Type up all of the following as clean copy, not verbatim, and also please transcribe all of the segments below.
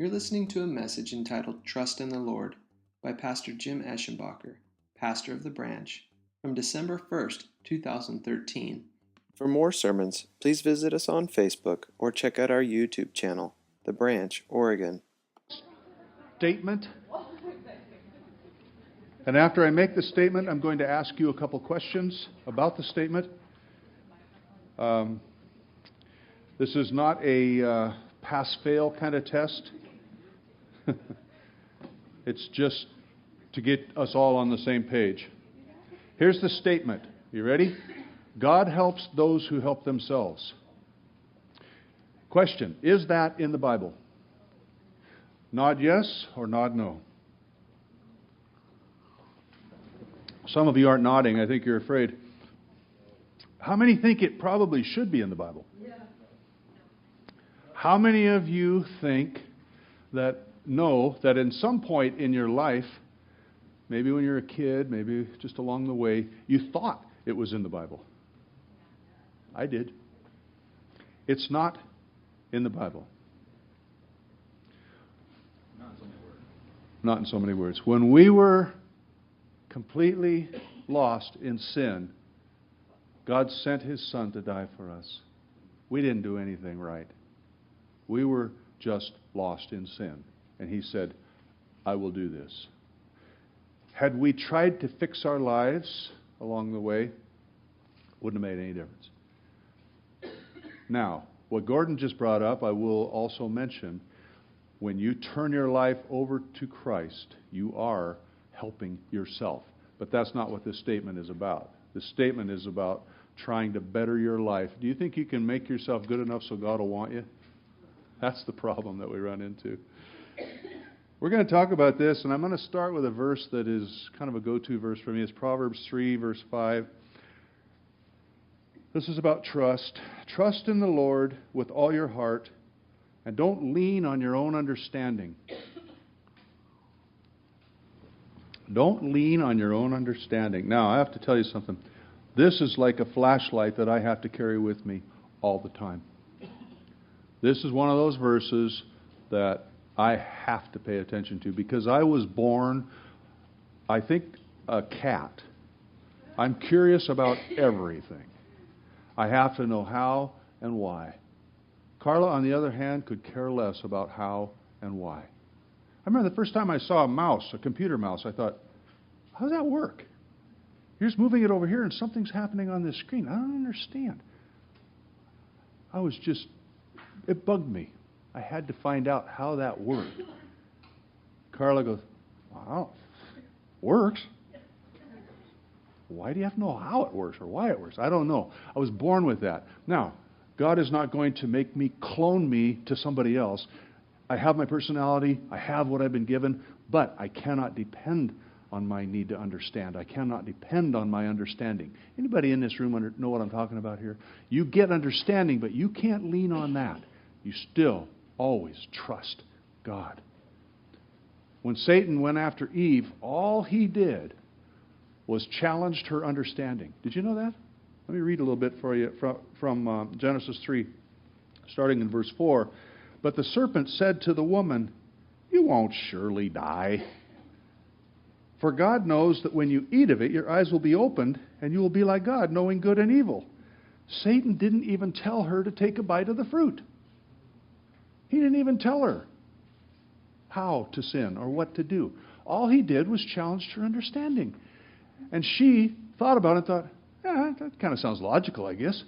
You're listening to a message entitled Trust in the Lord by Pastor Jim Eschenbacher, pastor of the branch, from December 1st, 2013. For more sermons, please visit us on Facebook or check out our YouTube channel, The Branch, Oregon. Statement. And after I make the statement, I'm going to ask you a couple questions about the statement. This is not a pass-fail kind of test. It's just to get us all on the same page. Here's the statement. You ready? God helps those who help themselves. Question, is that in the Bible? Nod yes or nod no? Some of you aren't nodding. I think you're afraid. How many think it probably should be in the Bible? Yeah. How many of you think that in some point in your life, maybe when you're a kid, maybe just along the way, you thought it was in the Bible? I did. It's not in the Bible. Not in so many words. When we were completely lost in sin, God sent His Son to die for us. We didn't do anything right. We were just lost in sin. And He said, I will do this. Had we tried to fix our lives along the way, wouldn't have made any difference. Now, what Gordon just brought up, I will also mention. When you turn your life over to Christ, you are helping yourself. But that's not what this statement is about. This statement is about trying to better your life. Do you think you can make yourself good enough so God will want you? That's the problem that we run into. We're going to talk about this, and I'm going to start with a verse that is kind of a go-to verse for me. It's Proverbs 3, verse 5. This is about trust. Trust in the Lord with all your heart, and don't lean on your own understanding. Don't lean on your own understanding. Now, I have to tell you something. This is like a flashlight that I have to carry with me all the time. This is one of those verses that I have to pay attention to because I was born, I think, a cat. I'm curious about everything. I have to know how and why. Carla, on the other hand, could care less about how and why. I remember the first time I saw a mouse, a computer mouse, I thought, how does that work? You're just moving it over here and something's happening on this screen. I don't understand. It bugged me. I had to find out how that worked. Carla goes, wow, works? Why do you have to know how it works or why it works? I don't know. I was born with that. Now, God is not going to make me clone me to somebody else. I have my personality. I have what I've been given. But I cannot depend on my need to understand. I cannot depend on my understanding. Anybody in this room know what I'm talking about here? You get understanding, but you can't lean on that. You still always trust God. When Satan went after Eve, all he did was challenged her understanding. Did you know that? Let me read a little bit for you from Genesis 3, starting in verse 4. But the serpent said to the woman, you won't surely die. For God knows that when you eat of it, your eyes will be opened, and you will be like God, knowing good and evil. Satan didn't even tell her to take a bite of the fruit. He didn't even tell her how to sin or what to do. All he did was challenge her understanding. And she thought about it and thought, that kind of sounds logical, I guess.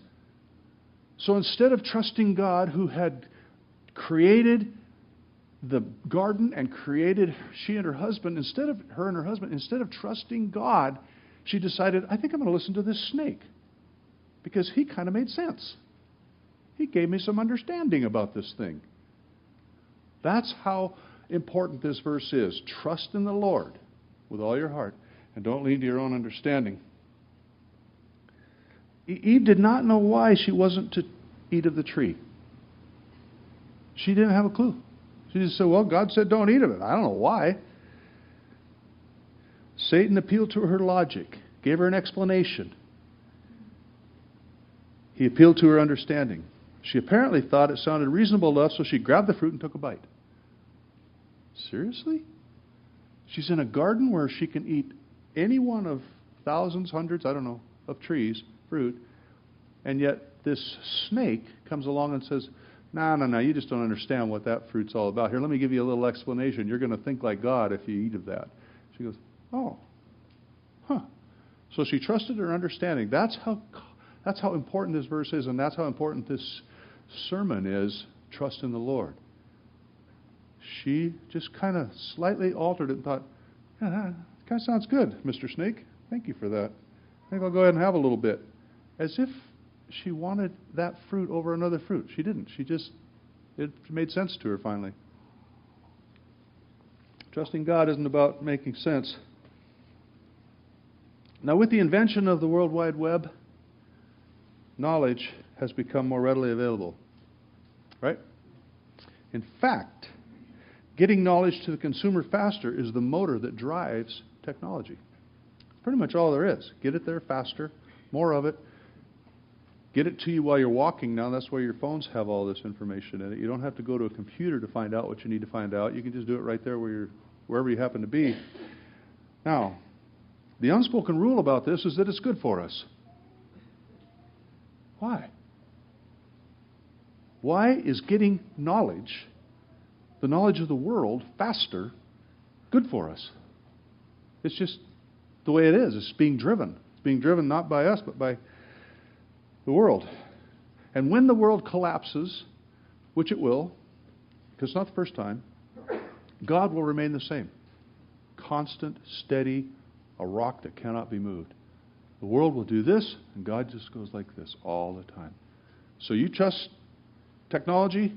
So instead of trusting God, who had created the garden and created she and her husband, instead of trusting God, she decided, I think I'm going to listen to this snake because he kind of made sense. He gave me some understanding about this thing. That's how important this verse is. Trust in the Lord with all your heart and don't lean to your own understanding. Eve did not know why she wasn't to eat of the tree. She didn't have a clue. She just said, well, God said don't eat of it. I don't know why. Satan appealed to her logic, gave her an explanation. He appealed to her understanding. She apparently thought it sounded reasonable enough, so she grabbed the fruit and took a bite. Seriously? She's in a garden where she can eat any one of thousands, hundreds, I don't know, of trees, fruit, and yet this snake comes along and says, no, you just don't understand what that fruit's all about. Here, let me give you a little explanation. You're going to think like God if you eat of that. She goes, oh, huh. So she trusted her understanding. That's how important this verse is, and that's how important this sermon is, trust in the Lord. She just kind of slightly altered it and thought, yeah, that kind of sounds good, Mr. Snake. Thank you for that. I think I'll go ahead and have a little bit. As if she wanted that fruit over another fruit. She didn't. It made sense to her finally. Trusting God isn't about making sense. Now, with the invention of the World Wide Web, knowledge has become more readily available. Right? In fact, getting knowledge to the consumer faster is the motor that drives technology. Pretty much all there is. Get it there faster, more of it. Get it to you while you're walking now. That's why your phones have all this information in it. You don't have to go to a computer to find out what you need to find out. You can just do it right there wherever you happen to be. Now, the unspoken rule about this is that it's good for us. Why? Why is getting knowledge, the knowledge of the world, faster, good for us? It's just the way it is. It's being driven. It's being driven not by us, but by the world. And when the world collapses, which it will, because it's not the first time, God will remain the same. Constant, steady, a rock that cannot be moved. The world will do this, and God just goes like this all the time. So you trust technology.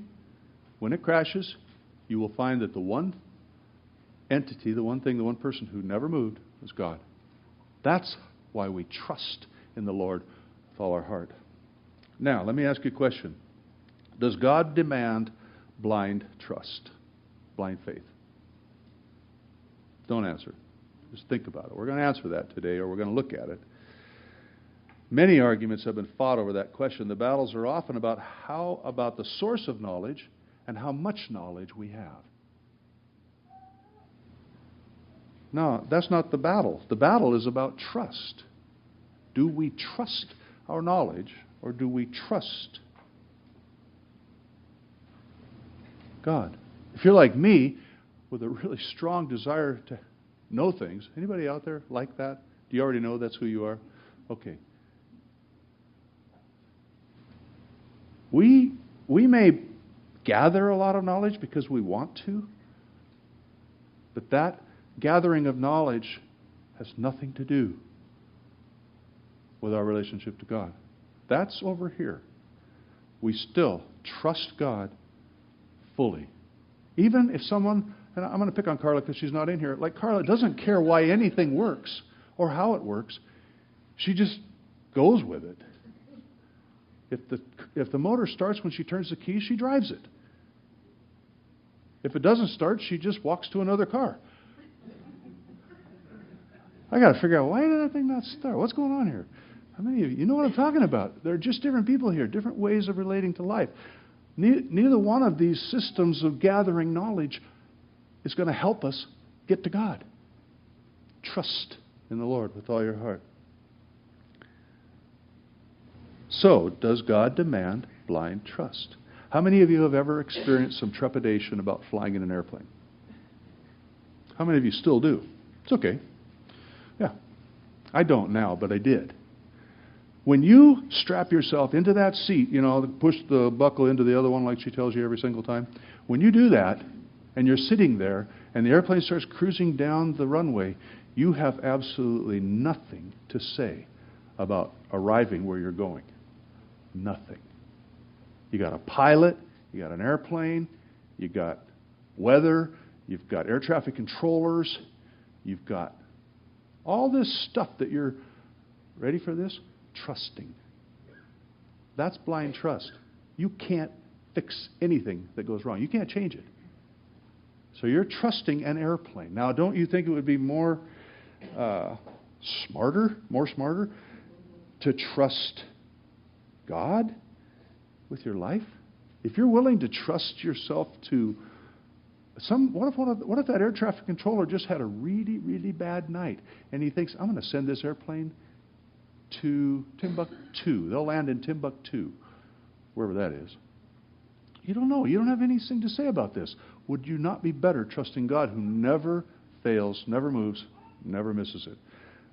When it crashes, you will find that the one entity, the one thing, the one person who never moved was God. That's why we trust in the Lord with all our heart. Now, let me ask you a question. Does God demand blind trust, blind faith? Don't answer. Just think about it. We're going to answer that today, or we're going to look at it. Many arguments have been fought over that question. The battles are often about the source of knowledge and how much knowledge we have. No, that's not the battle. The battle is about trust. Do we trust our knowledge, or do we trust God? If you're like me, with a really strong desire to know things, anybody out there like that? Do you already know that's who you are? Okay. We may gather a lot of knowledge because we want to, but that gathering of knowledge has nothing to do with our relationship to God. That's over here. We still trust God fully. Even if someone, and I'm going to pick on Carla because she's not in here, like Carla doesn't care why anything works or how it works. She just goes with it. If the motor starts when she turns the key, she drives it. If it doesn't start, she just walks to another car. I got to figure out, why did that thing not start? What's going on here? How many of you know what I'm talking about? There are just different people here, different ways of relating to life. Neither one of these systems of gathering knowledge is going to help us get to God. Trust in the Lord with all your heart. So, does God demand blind trust? How many of you have ever experienced some trepidation about flying in an airplane? How many of you still do? It's okay. Yeah. I don't now, but I did. When you strap yourself into that seat, push the buckle into the other one like she tells you every single time. When you do that, and you're sitting there, and the airplane starts cruising down the runway, you have absolutely nothing to say about arriving where you're going. Nothing. You got a pilot, you got an airplane, you got weather, you've got air traffic controllers, you've got all this stuff that you're, ready for this? Trusting. That's blind trust. You can't fix anything that goes wrong. You can't change it. So you're trusting an airplane. Now, don't you think it would be more smarter to trust God with your life? If you're willing to trust yourself to What if that air traffic controller just had a really, really bad night, and he thinks, I'm going to send this airplane to Timbuktu. They'll land in Timbuktu, wherever that is. You don't know. You don't have anything to say about this. Would you not be better trusting God, who never fails, never moves, never misses it?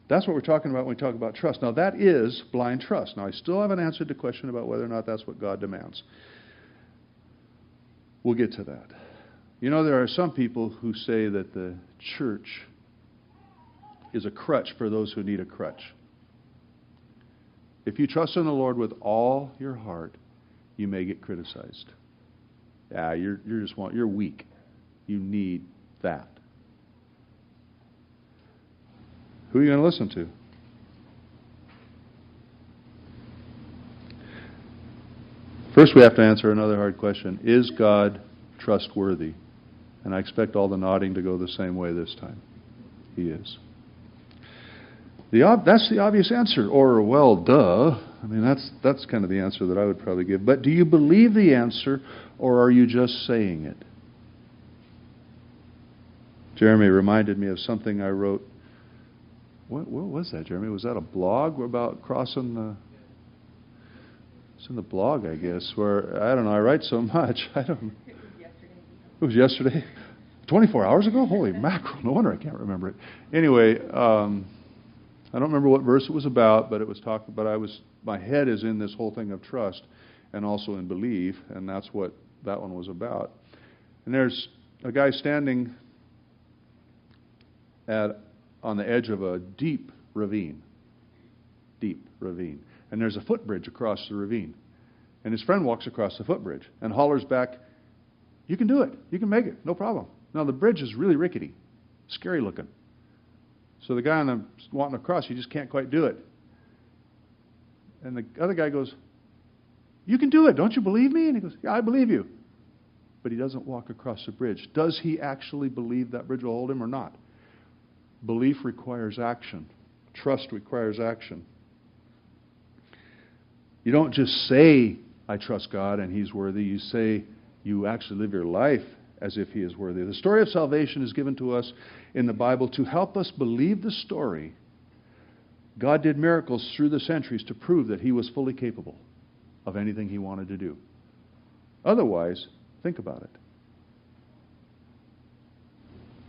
That's what we're talking about when we talk about trust. Now, that is blind trust. Now, I still haven't answered the question about whether or not that's what God demands. We'll get to that. You know, there are some people who say that the church is a crutch for those who need a crutch. If you trust in the Lord with all your heart, you may get criticized. Yeah, you're weak. You need that. Who are you going to listen to? First, we have to answer another hard question. Is God trustworthy? And I expect all the nodding to go the same way this time. He is. That's the obvious answer. Or, well, duh. I mean, that's kind of the answer that I would probably give. But do you believe the answer, or are you just saying it? Jeremy reminded me of something I wrote. What was that, Jeremy? Was that a blog about crossing the... It's in the blog, I guess, where, I don't know, I write so much. I don't know. It was yesterday. 24 hours ago? Holy mackerel. No wonder I can't remember it. Anyway, I don't remember what verse it was about, but it was talking, my head is in this whole thing of trust and also in belief, and that's what that one was about. And there's a guy standing on the edge of a deep ravine. And there's a footbridge across the ravine. And his friend walks across the footbridge and hollers back, "You can do it. You can make it. No problem." Now, the bridge is really rickety, scary looking. So the guy wanting to cross, he just can't quite do it. And the other guy goes, "You can do it. Don't you believe me?" And he goes, "Yeah, I believe you." But he doesn't walk across the bridge. Does he actually believe that bridge will hold him or not? Belief requires action. Trust requires action. You don't just say, "I trust God and He's worthy." You say, you actually live your life as if He is worthy. The story of salvation is given to us in the Bible to help us believe the story. God did miracles through the centuries to prove that He was fully capable of anything He wanted to do. Otherwise, think about it.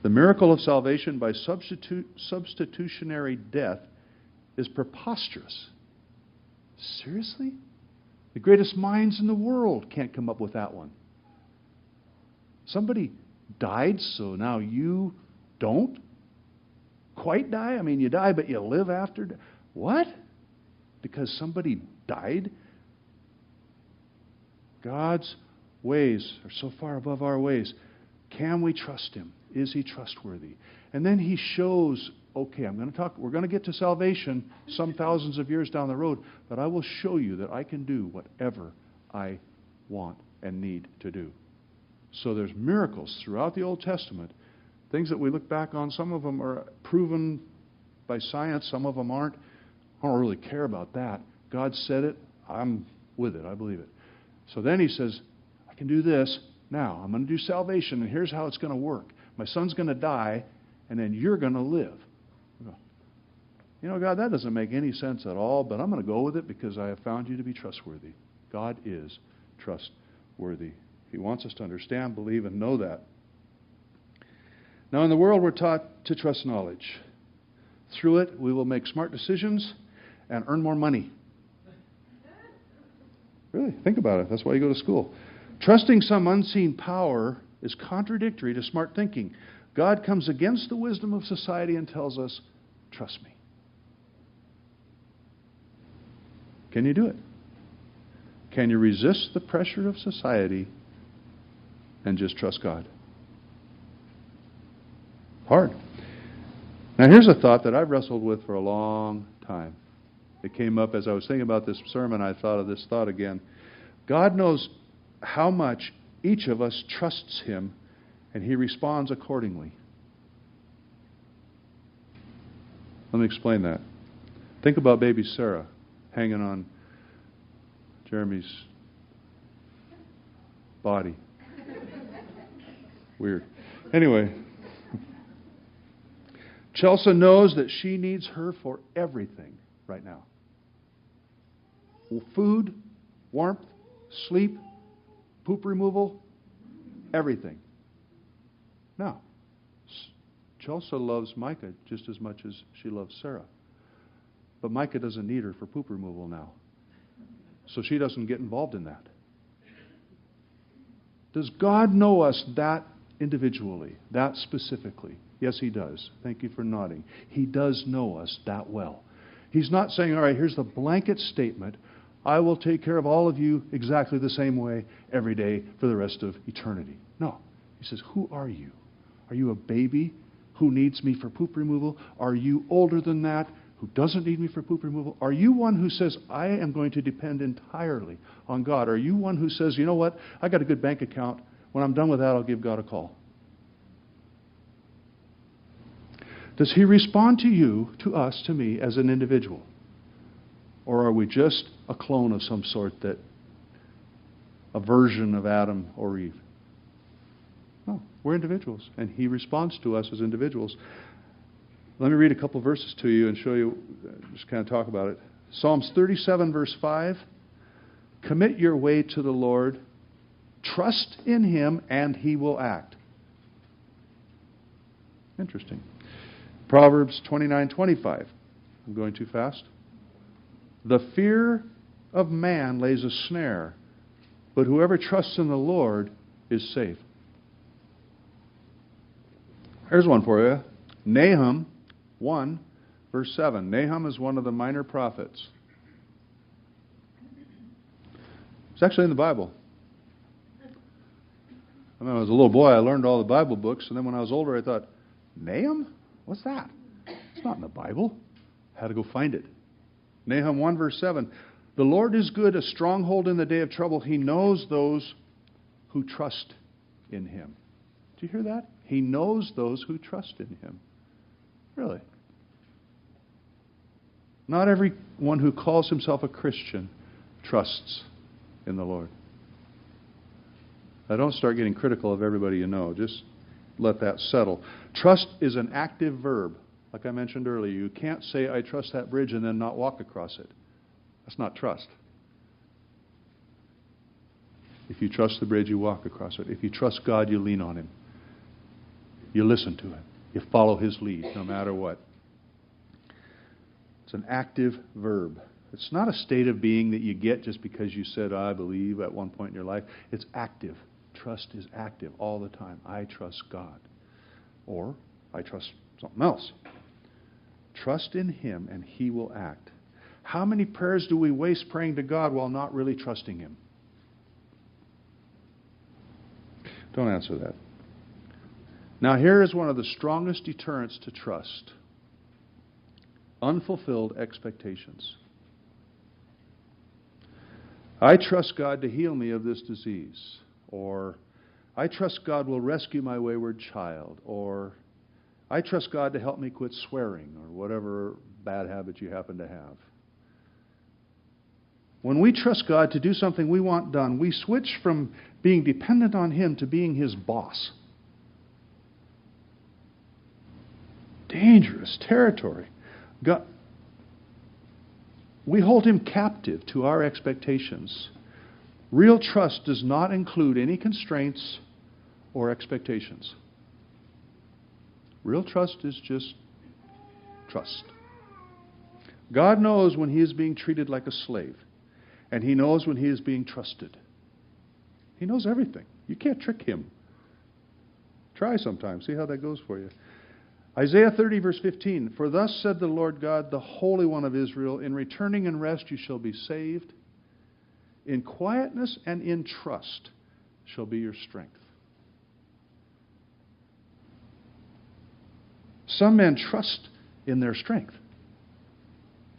The miracle of salvation by substitutionary death is preposterous. Seriously? The greatest minds in the world can't come up with that one. Somebody died, so now you don't quite die? I mean, you die, but you live after. What? Because somebody died? God's ways are so far above our ways. Can we trust Him? Is He trustworthy? And then He shows, okay, we're going to get to salvation some thousands of years down the road, but I will show you that I can do whatever I want and need to do. So there's miracles throughout the Old Testament, things that we look back on. Some of them are proven by science, some of them aren't. I don't really care about that. God said it, I'm with it, I believe it. So then He says, I can do this. Now, I'm going to do salvation, and here's how it's going to work. My son's going to die, and then you're going to live. You know, God, that doesn't make any sense at all, but I'm going to go with it because I have found you to be trustworthy. God is trustworthy. He wants us to understand, believe, and know that. Now, in the world, we're taught to trust knowledge. Through it, we will make smart decisions and earn more money. Really, think about it. That's why you go to school. Trusting some unseen power is contradictory to smart thinking. God comes against the wisdom of society and tells us, trust me. Can you do it? Can you resist the pressure of society and just trust God? Hard. Now here's a thought that I've wrestled with for a long time. It came up as I was thinking about this sermon. I thought of this thought again. God knows how much each of us trusts Him, and He responds accordingly. Let me explain that. Think about baby Sarah hanging on Jeremy's body. Weird. Anyway, Chelsea knows that she needs her for everything right now. Food, warmth, sleep, poop removal, everything. Now, Chelsea loves Micah just as much as she loves Sarah. But Micah doesn't need her for poop removal now. So she doesn't get involved in that. Does God know us that individually, that specifically? Yes, He does. Thank you for nodding. He does know us that well. He's not saying, all right, here's the blanket statement. I will take care of all of you exactly the same way every day for the rest of eternity. No. He says, who are you? Are you a baby who needs me for poop removal? Are you older than that who doesn't need me for poop removal? Are you one who says, I am going to depend entirely on God? Are you one who says, you know what, I got a good bank account. When I'm done with that, I'll give God a call. Does He respond to you, to us, to me, as an individual? Or are we just a clone of some sort, that a version of Adam or Eve? No, we're individuals, and He responds to us as individuals. Let me read a couple verses to you and show you, just kind of talk about it. Psalms 37, verse 5. Commit your way to the Lord. Trust in Him, and He will act. Interesting. Proverbs 29:25. I'm going too fast. The fear of man lays a snare, but whoever trusts in the Lord is safe. Here's one for you. Nahum 1, verse 7. Nahum is one of the minor prophets. It's actually in the Bible. When I was a little boy, I learned all the Bible books, and then when I was older, I thought, Nahum? What's that? It's not in the Bible. I had to go find it. Nahum 1, verse 7. The Lord is good, a stronghold in the day of trouble. He knows those who trust in Him. Do you hear that? He knows those who trust in Him. Really? Not everyone who calls himself a Christian trusts in the Lord. Now, don't start getting critical of everybody you know. Just let that settle. Trust is an active verb. Like I mentioned earlier, you can't say, I trust that bridge, and then not walk across it. That's not trust. If you trust the bridge, you walk across it. If you trust God, you lean on Him. You listen to Him. You follow His lead, no matter what. It's an active verb. It's not a state of being that you get just because you said, I believe, at one point in your life. It's active. Trust is active all the time. I trust God. Or, I trust something else. Trust in Him and He will act. How many prayers do we waste praying to God while not really trusting Him? Don't answer that. Now here is one of the strongest deterrents to trust. Unfulfilled expectations. I trust God to heal me of this disease. Or, I trust God will rescue my wayward child. Or, I trust God to help me quit swearing, or whatever bad habit you happen to have. When we trust God to do something we want done, we switch from being dependent on Him to being His boss. Dangerous territory. God, we hold Him captive to our expectations. Real trust does not include any constraints or expectations. Real trust is just trust. God knows when He is being treated like a slave, and He knows when He is being trusted. He knows everything. You can't trick Him. Try sometime. See how that goes for you. Isaiah 30, verse 15. For thus said the Lord God, the Holy One of Israel, in returning and rest you shall be saved. In quietness and in trust shall be your strength. Some men trust in their strength.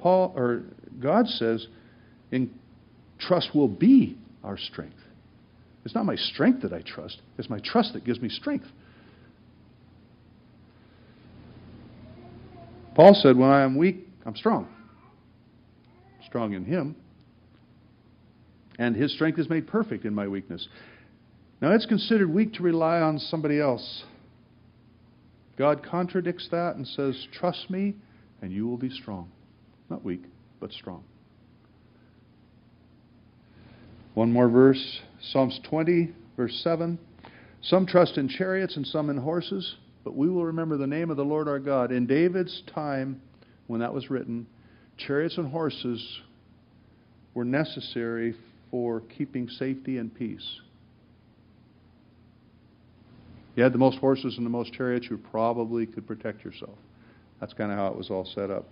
God says, in trust will be our strength. It's not my strength that I trust. It's my trust that gives me strength. Paul said, when I am weak, I'm strong. Strong in Him. And His strength is made perfect in my weakness. Now, it's considered weak to rely on somebody else God contradicts that and says, trust me and you will be strong. Not weak, but strong. One more verse, Psalms 20, verse 7. Some trust in chariots and some in horses, but we will remember the name of the Lord our God. In David's time, when that was written, chariots and horses were necessary for keeping safety and peace. You had the most horses and the most chariots, you probably could protect yourself. That's kind of how it was all set up.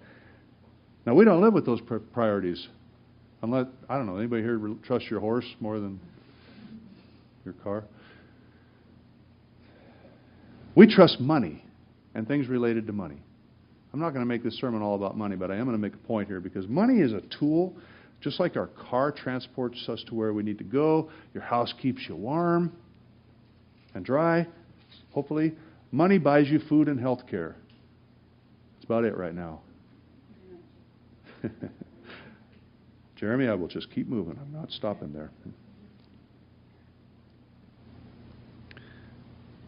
Now, we don't live with those priorities. Unless, I don't know, anybody here trust your horse more than your car? We trust money and things related to money. I'm not going to make this sermon all about money, but I am going to make a point here because money is a tool. Just like our car transports us to where we need to go, your house keeps you warm and dry, hopefully. Money buys you food and health care. That's about it right now. Jeremy, I will just keep moving. I'm not stopping there.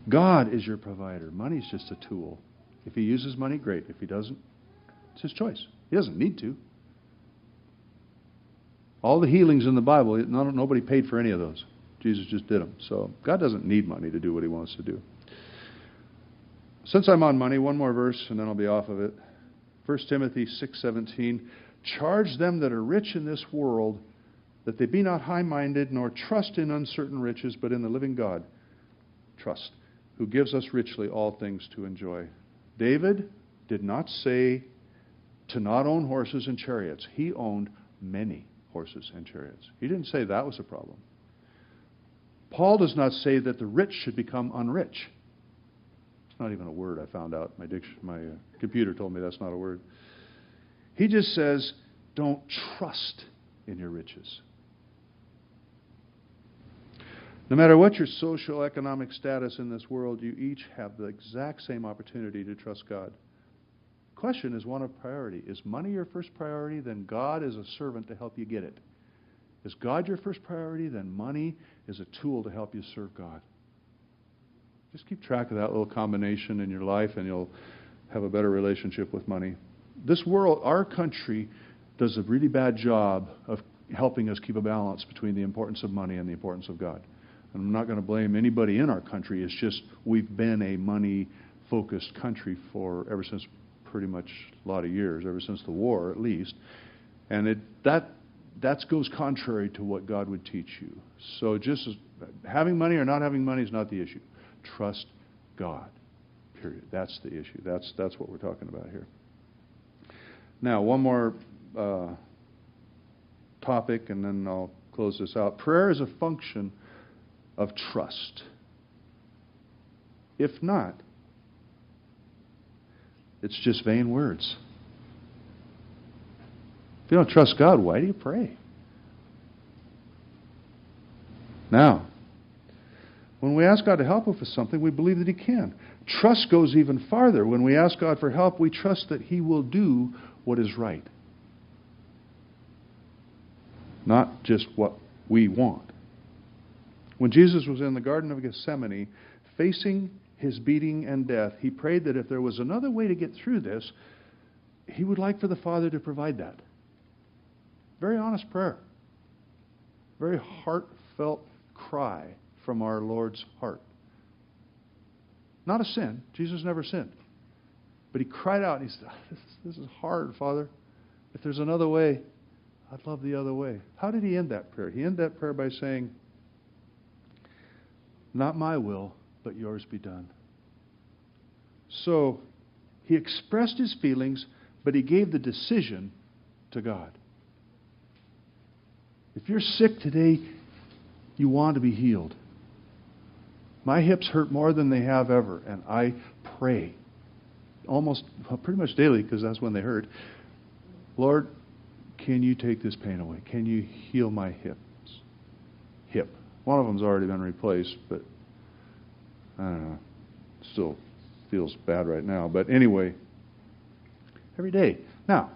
God is your provider. Money's just a tool. If He uses money, great. If He doesn't, it's His choice. He doesn't need to. All the healings in the Bible, nobody paid for any of those. Jesus just did them. So God doesn't need money to do what He wants to do. Since I'm on money, one more verse and then I'll be off of it. 1 Timothy 6:17. Charge them that are rich in this world that they be not high-minded, nor trust in uncertain riches, but in the living God. Trust, who gives us richly all things to enjoy. David did not say to not own horses and chariots. He owned many horses and chariots. He didn't say that was a problem. Paul does not say that the rich should become unrich. It's not even a word, I found out. My computer told me that's not a word. He just says, don't trust in your riches. No matter what your social economic status in this world, you each have the exact same opportunity to trust God. The question is one of priority. Is money your first priority? Then God is a servant to help you get it. Is God your first priority? Then money is a tool to help you serve God. Just keep track of that little combination in your life and you'll have a better relationship with money. This world, our country, does a really bad job of helping us keep a balance between the importance of money and the importance of God. And I'm not going to blame anybody in our country. It's just we've been a money-focused country for ever since pretty much a lot of years, ever since the war at least. And that goes contrary to what God would teach you. So just having money or not having money is not the issue. Trust God, period. That's the issue. That's what we're talking about here. Now, one more topic, and then I'll close this out. Prayer is a function of trust. If not, it's just vain words. If you don't trust God, why do you pray? Now, when we ask God to help us with something, we believe that He can. Trust goes even farther. When we ask God for help, we trust that He will do what is right. Not just what we want. When Jesus was in the Garden of Gethsemane, facing His beating and death, He prayed that if there was another way to get through this, He would like for the Father to provide that. Very honest prayer. Very heartfelt cry from our Lord's heart. Not a sin. Jesus never sinned. But He cried out and He said, this is hard, Father. If there's another way, I'd love the other way. How did He end that prayer? He ended that prayer by saying, not my will, but yours be done. So, He expressed His feelings, but He gave the decision to God. If you're sick today, you want to be healed. My hips hurt more than they have ever, and I pray pretty much daily, because that's when they hurt. Lord, can you take this pain away? Can you heal my hip? One of them's already been replaced, but I don't know. Still feels bad right now. But anyway, every day. Now,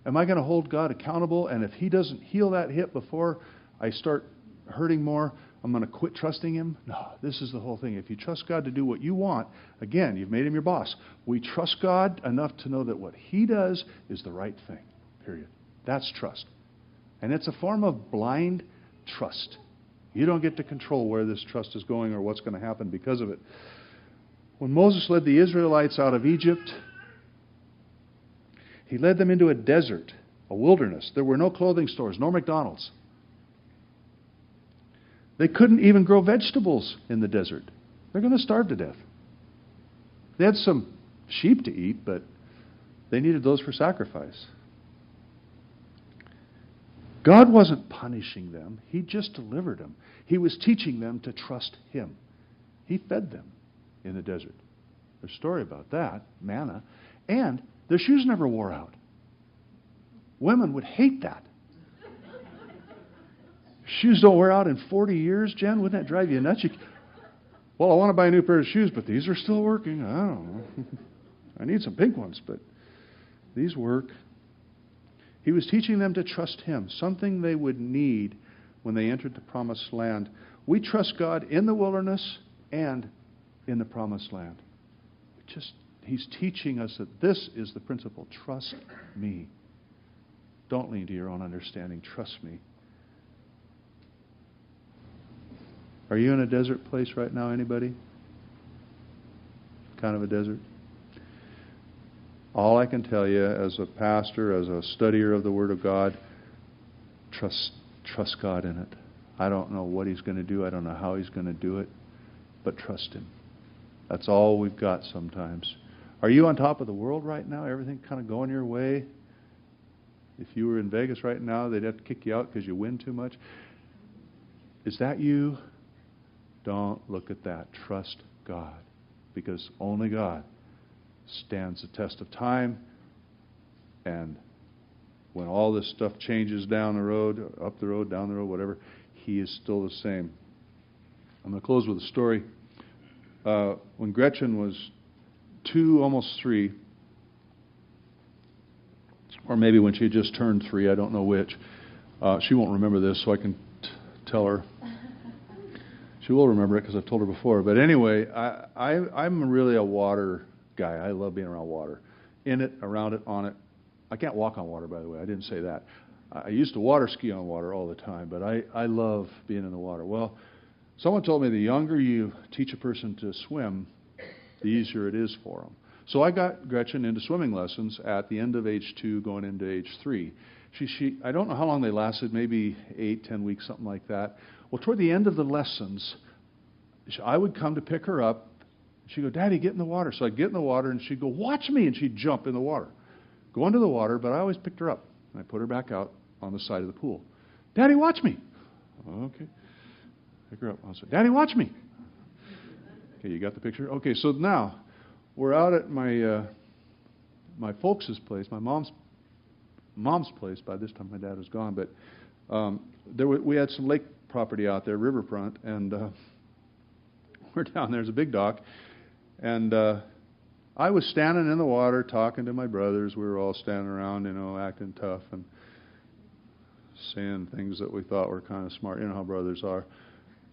am I going to hold God accountable? And if He doesn't heal that hip before I start hurting more, I'm going to quit trusting Him. No, this is the whole thing. If you trust God to do what you want, again, you've made Him your boss. We trust God enough to know that what He does is the right thing, period. That's trust. And it's a form of blind trust. You don't get to control where this trust is going or what's going to happen because of it. When Moses led the Israelites out of Egypt, He led them into a desert, a wilderness. There were no clothing stores, no McDonald's. They couldn't even grow vegetables in the desert. They're going to starve to death. They had some sheep to eat, but they needed those for sacrifice. God wasn't punishing them. He just delivered them. He was teaching them to trust Him. He fed them in the desert. There's a story about that, manna. And their shoes never wore out. Women would hate that. Shoes don't wear out in 40 years, Jen? Wouldn't that drive you nuts? Well, I want to buy a new pair of shoes, but these are still working. I don't know. I need some pink ones, but these work. He was teaching them to trust Him, something they would need when they entered the promised land. We trust God in the wilderness and in the promised land. He's teaching us that this is the principle. Trust me. Don't lean to your own understanding. Trust me. Are you in a desert place right now, anybody? Kind of a desert? All I can tell you as a pastor, as a studier of the Word of God, trust God in it. I don't know what He's going to do. I don't know how He's going to do it. But trust Him. That's all we've got sometimes. Are you on top of the world right now? Everything kind of going your way? If you were in Vegas right now, they'd have to kick you out because you win too much. Is that you? Don't look at that. Trust God. Because only God stands the test of time. And when all this stuff changes down the road, up the road, down the road, whatever, He is still the same. I'm going to close with a story. When Gretchen was 2, almost 3, or maybe when she had just turned 3, I don't know which. She won't remember this, so I can tell her. She will remember it because I've told her before. But anyway, I'm really a water guy. I love being around water. In it, around it, on it. I can't walk on water, by the way. I didn't say that. I used to water ski on water all the time, but I love being in the water. Well, someone told me the younger you teach a person to swim, the easier it is for them. So I got Gretchen into swimming lessons at the end of age 2, going into age 3. I don't know how long they lasted, maybe 8, 10 weeks, something like that. Well, toward the end of the lessons, I would come to pick her up. She'd go, "Daddy, get in the water." So I'd get in the water, and she'd go, "Watch me," and she'd jump in the water. Go into the water, but I always picked her up, and I put her back out on the side of the pool. "Daddy, watch me." Okay. Pick her up. I said, "Daddy, watch me." Okay, you got the picture? Okay, so now we're out at my folks' place, my mom's place. By this time, my dad was gone, but we had some lake property out there, riverfront, and we're down there. There's a big dock, and I was standing in the water talking to my brothers. We were all standing around, acting tough and saying things that we thought were kind of smart. You know how brothers are.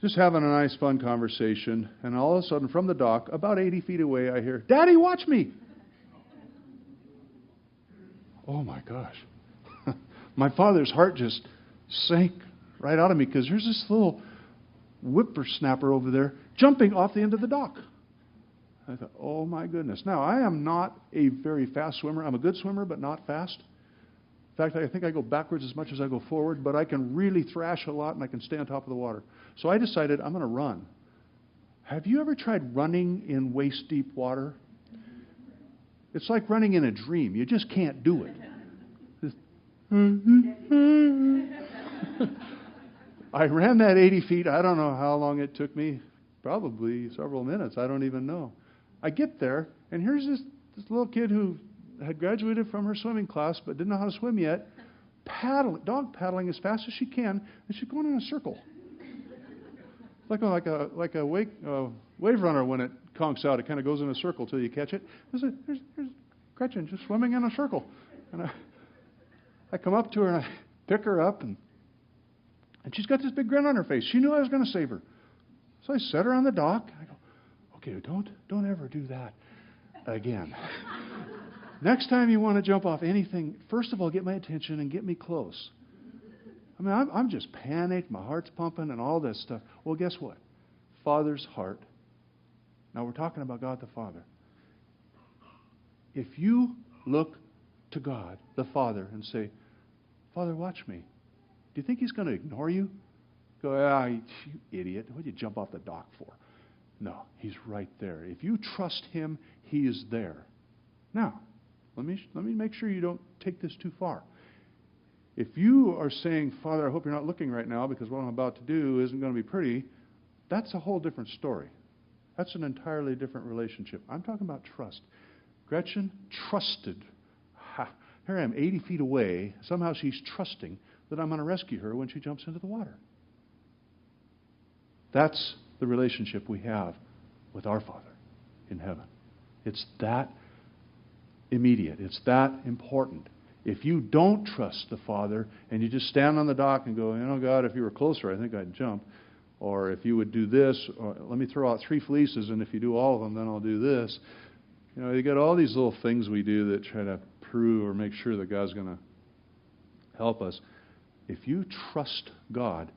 Just having a nice, fun conversation, and all of a sudden, from the dock, about 80 feet away, I hear, "Daddy, watch me!" Oh my gosh. My father's heart just sank right out of me because there's this little whippersnapper over there jumping off the end of the dock. I thought, oh my goodness. Now, I am not a very fast swimmer. I'm a good swimmer, but not fast. In fact, I think I go backwards as much as I go forward, but I can really thrash a lot and I can stay on top of the water. So I decided I'm going to run. Have you ever tried running in waist-deep water? It's like running in a dream. You just can't do it. I ran that 80 feet. I don't know how long it took me. Probably several minutes. I don't even know. I get there, and here's this little kid who had graduated from her swimming class but didn't know how to swim yet, dog paddling as fast as she can, and she's going in a circle. Like a wave runner when it conks out. It kind of goes in a circle till you catch it. Here's Gretchen just swimming in a circle. And I come up to her and I pick her up, and And she's got this big grin on her face. She knew I was going to save her. So I set her on the dock. I go, okay, don't ever do that again. Next time you want to jump off anything, first of all, get my attention and get me close. I mean, I'm just panicked. My heart's pumping and all this stuff. Well, guess what? Father's heart. Now we're talking about God the Father. If you look to God the Father and say, Father, watch me. Do you think He's going to ignore you? Go, you idiot. What did you jump off the dock for? No, He's right there. If you trust Him, He is there. Now, let me make sure you don't take this too far. If you are saying, Father, I hope you're not looking right now because what I'm about to do isn't going to be pretty, that's a whole different story. That's an entirely different relationship. I'm talking about trust. Gretchen trusted. Here I am 80 feet away. Somehow she's trusting that I'm going to rescue her when she jumps into the water. That's the relationship we have with our Father in heaven. It's that immediate. It's that important. If you don't trust the Father and you just stand on the dock and go, God, if you were closer, I think I'd jump. Or if you would do this, or let me throw out 3 fleeces, and if you do all of them, then I'll do this. You got all these little things we do that try to prove or make sure that God's going to help us. If you trust God,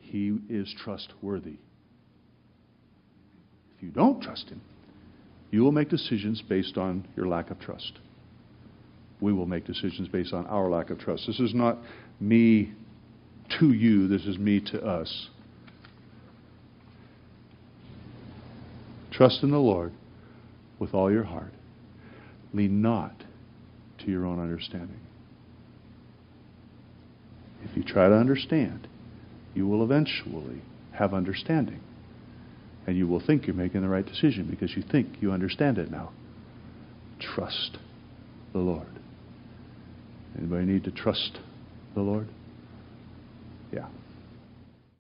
He is trustworthy. If you don't trust Him, you will make decisions based on your lack of trust. We will make decisions based on our lack of trust. This is not me to you. This is me to us. Trust in the Lord with all your heart. Lean not to your own understanding. If you try to understand, you will eventually have understanding. And you will think you're making the right decision because you think you understand it now. Trust the Lord. Anybody need to trust the Lord? Yeah.